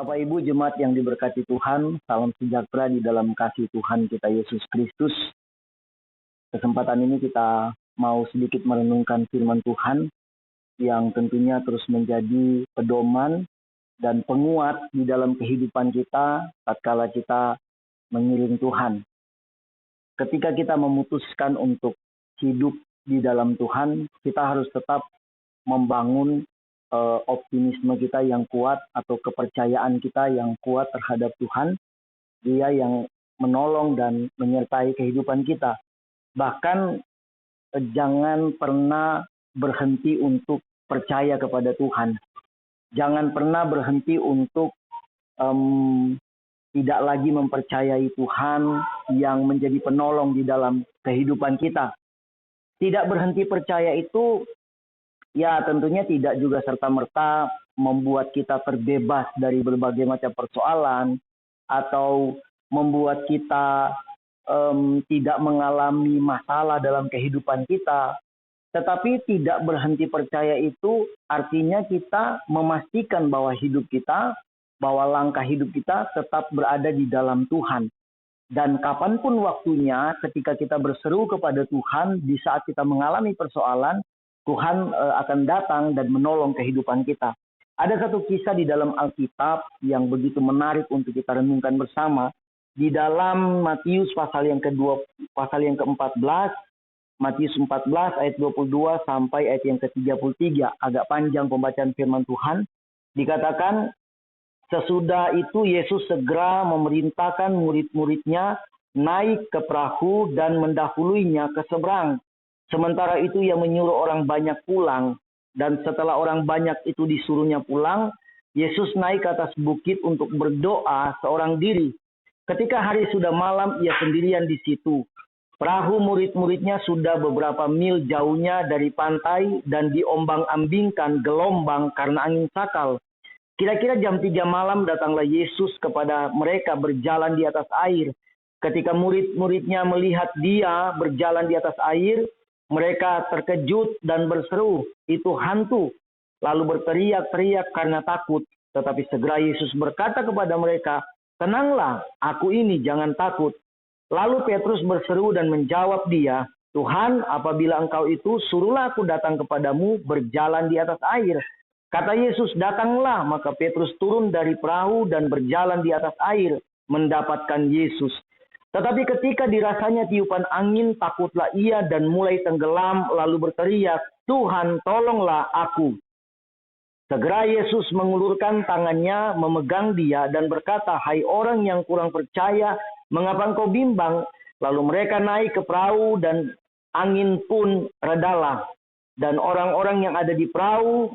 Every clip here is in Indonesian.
Bapak Ibu jemaat yang diberkati Tuhan, salam sejahtera di dalam kasih Tuhan kita Yesus Kristus. Kesempatan ini kita mau sedikit merenungkan firman Tuhan yang tentunya terus menjadi pedoman dan penguat di dalam kehidupan kita tatkala kita mengiring Tuhan. Ketika kita memutuskan untuk hidup di dalam Tuhan, kita harus tetap membangun optimisme kita yang kuat atau kepercayaan kita yang kuat terhadap Tuhan. Dia yang menolong dan menyertai kehidupan kita. Bahkan jangan pernah berhenti untuk percaya kepada Tuhan. Jangan pernah berhenti untuk tidak lagi mempercayai Tuhan yang menjadi penolong di dalam kehidupan kita. Tidak berhenti percaya itu ya tentunya tidak juga serta-merta membuat kita terbebas dari berbagai macam persoalan atau membuat kita tidak mengalami masalah dalam kehidupan kita. Tetapi tidak berhenti percaya itu artinya kita memastikan bahwa hidup kita, bahwa langkah hidup kita tetap berada di dalam Tuhan. Dan kapanpun waktunya ketika kita berseru kepada Tuhan di saat kita mengalami persoalan, Tuhan akan datang dan menolong kehidupan kita. Ada satu kisah di dalam Alkitab yang begitu menarik untuk kita renungkan bersama. Di dalam Matius pasal yang ke-14, Matius 14 ayat 22 sampai ayat yang ke-33. Agak panjang pembacaan firman Tuhan. Dikatakan, sesudah itu Yesus segera memerintahkan murid-muridnya naik ke perahu dan mendahuluinya ke seberang. Sementara itu ia menyuruh orang banyak pulang, dan setelah orang banyak itu disuruhnya pulang, Yesus naik ke atas bukit untuk berdoa seorang diri. Ketika hari sudah malam, ia sendirian di situ. Perahu murid-muridnya sudah beberapa mil jauhnya dari pantai dan diombang-ambingkan gelombang karena angin sakal. Kira-kira jam 3 malam datanglah Yesus kepada mereka berjalan di atas air. Ketika murid-muridnya melihat dia berjalan di atas air, mereka terkejut dan berseru, itu hantu. Lalu berteriak-teriak karena takut. Tetapi segera Yesus berkata kepada mereka, tenanglah, aku ini, jangan takut. Lalu Petrus berseru dan menjawab dia, Tuhan, apabila engkau itu, suruhlah aku datang kepadamu berjalan di atas air. Kata Yesus, datanglah. Maka Petrus turun dari perahu dan berjalan di atas air, mendapatkan Yesus. Tetapi ketika dirasanya tiupan angin, takutlah ia dan mulai tenggelam, lalu berteriak, Tuhan, tolonglah aku. Segera Yesus mengulurkan tangannya, memegang dia, dan berkata, hai orang yang kurang percaya, mengapa engkau bimbang? Lalu mereka naik ke perahu, dan angin pun redalah. Dan orang-orang yang ada di perahu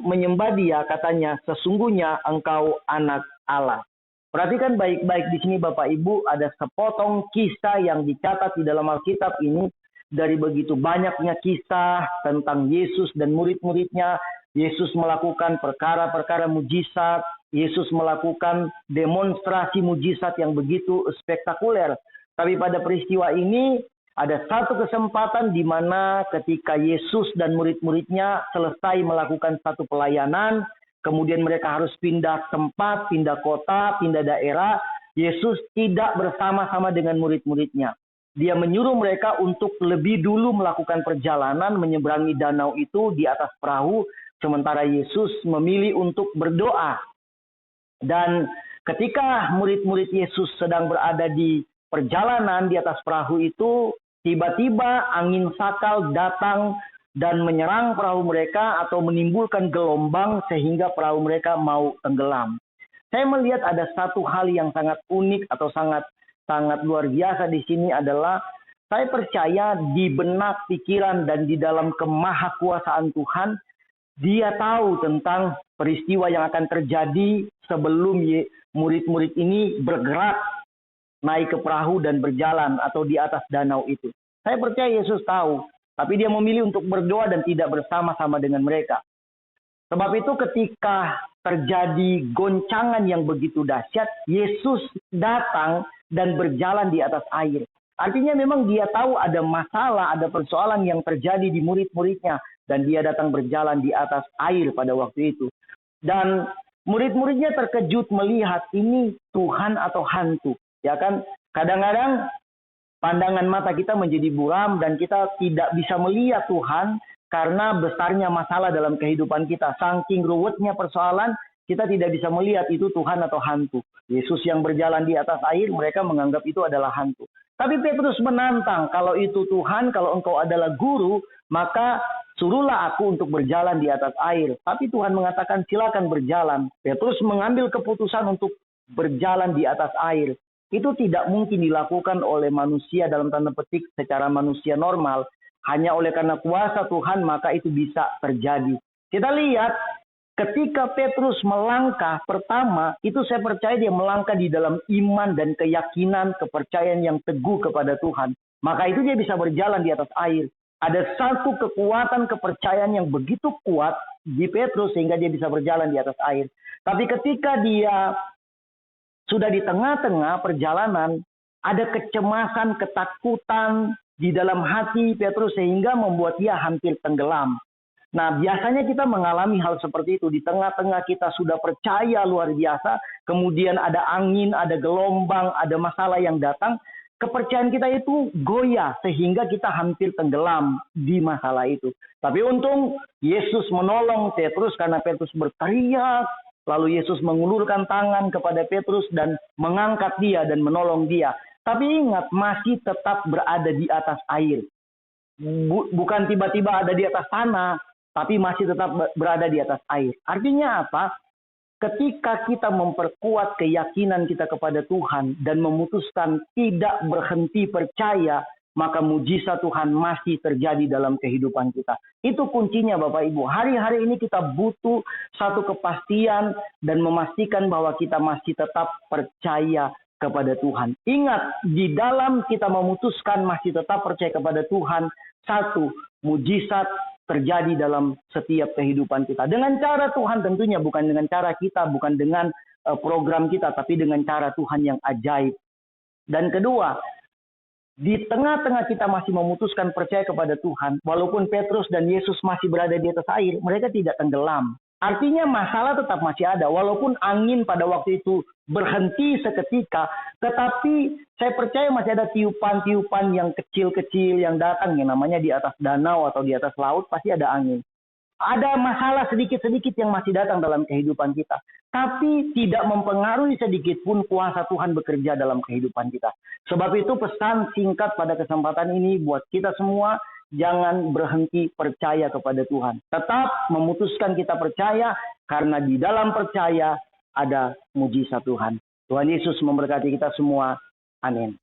menyembah dia, katanya, sesungguhnya engkau anak Allah. Perhatikan baik-baik di sini Bapak Ibu, ada sepotong kisah yang dicatat di dalam Alkitab ini. Dari begitu banyaknya kisah tentang Yesus dan murid-muridnya. Yesus melakukan perkara-perkara mujizat. Yesus melakukan demonstrasi mujizat yang begitu spektakuler. Tapi pada peristiwa ini ada satu kesempatan di mana ketika Yesus dan murid-muridnya selesai melakukan satu pelayanan, kemudian mereka harus pindah tempat, pindah kota, pindah daerah. Yesus tidak bersama-sama dengan murid-muridnya. Dia menyuruh mereka untuk lebih dulu melakukan perjalanan menyeberangi danau itu di atas perahu. Sementara Yesus memilih untuk berdoa. Dan ketika murid-murid Yesus sedang berada di perjalanan di atas perahu itu, tiba-tiba angin sakal datang dan menyerang perahu mereka atau menimbulkan gelombang sehingga perahu mereka mau tenggelam. Saya melihat ada satu hal yang sangat unik atau sangat luar biasa di sini adalah saya percaya di benak, pikiran, dan di dalam kemahakuasaan Tuhan, dia tahu tentang peristiwa yang akan terjadi sebelum murid-murid ini bergerak naik ke perahu dan berjalan atau di atas danau itu. Saya percaya Yesus tahu. Tapi dia memilih untuk berdoa dan tidak bersama-sama dengan mereka. Sebab itu ketika terjadi goncangan yang begitu dahsyat, Yesus datang dan berjalan di atas air. Artinya memang dia tahu ada masalah, ada persoalan yang terjadi di murid-muridnya. Dan dia datang berjalan di atas air pada waktu itu. Dan Murid-muridnya terkejut melihat ini Tuhan atau hantu. Ya kan? Kadang-kadang pandangan mata kita menjadi buram dan kita tidak bisa melihat Tuhan karena besarnya masalah dalam kehidupan kita. Saking ruwetnya persoalan, kita tidak bisa melihat itu Tuhan atau hantu. Yesus yang berjalan di atas air, mereka menganggap itu adalah hantu. Tapi Petrus menantang, kalau itu Tuhan, kalau engkau adalah guru, maka suruhlah aku untuk berjalan di atas air. Tapi Tuhan mengatakan silakan berjalan. Petrus mengambil keputusan untuk berjalan di atas air. Itu tidak mungkin dilakukan oleh manusia dalam tanda petik secara manusia normal. Hanya oleh karena kuasa Tuhan maka itu bisa terjadi. Kita lihat ketika Petrus melangkah pertama, itu saya percaya dia melangkah di dalam iman dan keyakinan, kepercayaan yang teguh kepada Tuhan. Maka itu dia bisa berjalan di atas air. Ada satu kekuatan kepercayaan yang begitu kuat di Petrus sehingga dia bisa berjalan di atas air. Tapi ketika dia sudah di tengah-tengah perjalanan, ada kecemasan, ketakutan di dalam hati Petrus sehingga membuat dia hampir tenggelam. Nah, biasanya kita mengalami hal seperti itu. Di tengah-tengah kita sudah percaya luar biasa, kemudian ada angin, ada gelombang, ada masalah yang datang, kepercayaan kita itu goyah sehingga kita hampir tenggelam di masalah itu. Tapi untung Yesus menolong Petrus karena Petrus berteriak, lalu Yesus mengulurkan tangan kepada Petrus dan mengangkat dia dan menolong dia. Tapi ingat, masih tetap berada di atas air. Bukan tiba-tiba ada di atas tanah, tapi masih tetap berada di atas air. Artinya apa? Ketika kita memperkuat keyakinan kita kepada Tuhan dan memutuskan tidak berhenti percaya, maka mujizat Tuhan masih terjadi dalam kehidupan kita. Itu kuncinya Bapak Ibu. Hari-hari ini kita butuh satu kepastian dan memastikan bahwa kita masih tetap percaya kepada Tuhan. Ingat, di dalam kita memutuskan masih tetap percaya kepada Tuhan, satu, mujizat terjadi dalam setiap kehidupan kita. Dengan cara Tuhan tentunya, bukan dengan cara kita, bukan dengan program kita, tapi dengan cara Tuhan yang ajaib. Dan kedua, di tengah-tengah kita masih memutuskan percaya kepada Tuhan, walaupun Petrus dan Yesus masih berada di atas air, mereka tidak tenggelam. Artinya masalah tetap masih ada, walaupun angin pada waktu itu berhenti seketika, tetapi saya percaya masih ada tiupan-tiupan yang kecil-kecil yang datang, yang namanya di atas danau atau di atas laut, pasti ada angin. Ada masalah sedikit-sedikit yang masih datang dalam kehidupan kita, tapi tidak mempengaruhi sedikit pun kuasa Tuhan bekerja dalam kehidupan kita. Sebab itu pesan singkat pada kesempatan ini buat kita semua, jangan berhenti percaya kepada Tuhan. Tetap memutuskan kita percaya, karena di dalam percaya ada mujizat Tuhan. Tuhan Yesus memberkati kita semua. Amin.